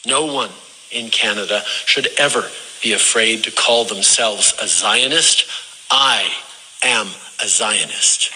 No one in Canada should ever be afraid to call themselves a Zionist. I am a Zionist.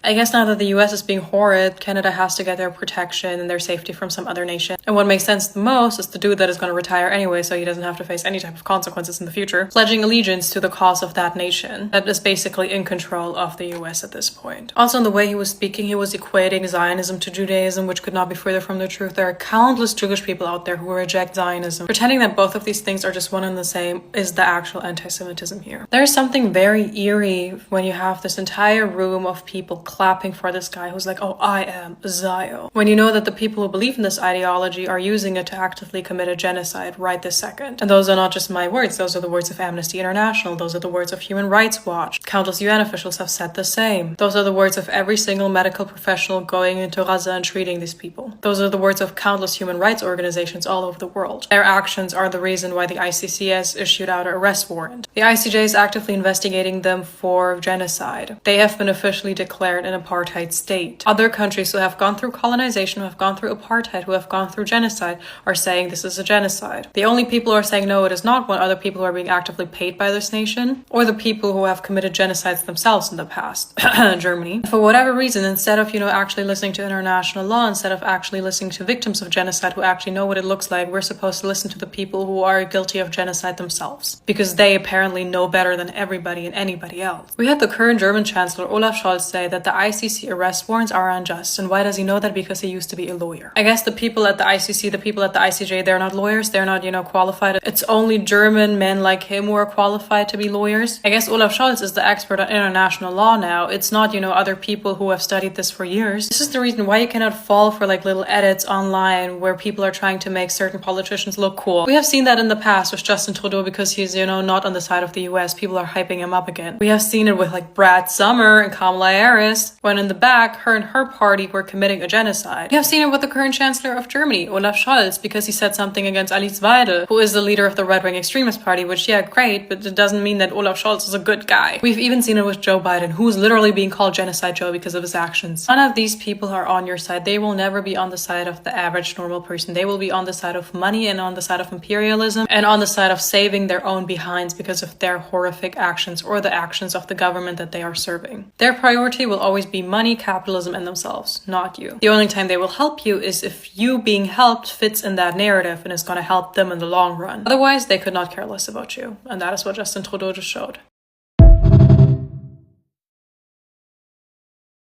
I guess now that the US is being horrid, Canada has to get their protection and their safety from some other nation. And what makes sense the most is the dude that is going to retire anyway, so he doesn't have to face any type of consequences in the future, pledging allegiance to the cause of that nation that is basically in control of the US at this point. Also, in the way he was speaking, he was equating Zionism to Judaism, which could not be further from the truth. There are countless Jewish people out there who reject Zionism. Pretending that both of these things are just one and the same is the actual anti-Semitism here. There is something very eerie when you have this entire room of people clapping for this guy who's like, oh, I am Zio. When you know that the people who believe in this ideology are using it to actively commit a genocide right this second. And those are not just my words, those are the words of Amnesty International, those are the words of Human Rights Watch. Countless UN officials have said the same. Those are the words of every single medical professional going into Gaza and treating these people. Those are the words of countless human rights organizations all over the world. Their actions are the reason why the ICC has issued out an arrest warrant. The ICJ is actively investigating them for genocide. They have been officially declared an apartheid state. Other countries who have gone through colonization, who have gone through apartheid, who have gone through genocide are saying this is a genocide. The only people who are saying no, it is not one other people who are being actively paid by this nation, or the people who have committed genocides themselves in the past. Germany. For whatever reason, instead of, actually listening to international law, instead of actually listening to victims of genocide who actually know what it looks like, we're supposed to listen to the people who are guilty of genocide themselves. Because they apparently know better than everybody and anybody else. We had the current German Chancellor Olaf Scholz say that the ICC arrest warrants are unjust. And why does he know that? Because he used to be a lawyer. I guess the people at the ICC, the people at the ICJ, they're not lawyers. They're not, qualified. It's only German men like him who are qualified to be lawyers. I guess Olaf Scholz is the expert on international law now. It's not, other people who have studied this for years. This is the reason why you cannot fall for little edits online where people are trying to make certain politicians look cool. We have seen that in the past with Justin Trudeau because he's, not on the side of the US. People are hyping him up again. We have seen it with Brad Summer and Kamala Harris when in the back, her and her party were committing a genocide. We have seen it with the current Chancellor of Germany, Olaf Scholz, because he said something against Alice Weidel, who is the leader of the right-wing extremist party, which, yeah, great, but it doesn't mean that Olaf Scholz is a good guy. We've even seen it with Joe Biden, who's literally being called Genocide Joe because of his actions. None of these people are on your side. They will never be on the side of the average normal person. They will be on the side of money and on the side of imperialism and on the side of saving their own behinds because of their horrific actions or the actions of the government that they are serving. Their priority will always be money, capitalism, and themselves, not you. The only time they will help you is if you being helped fits in that narrative and is going to help them in the long run. Otherwise, they could not care less about you. And that is what Justin Trudeau just showed.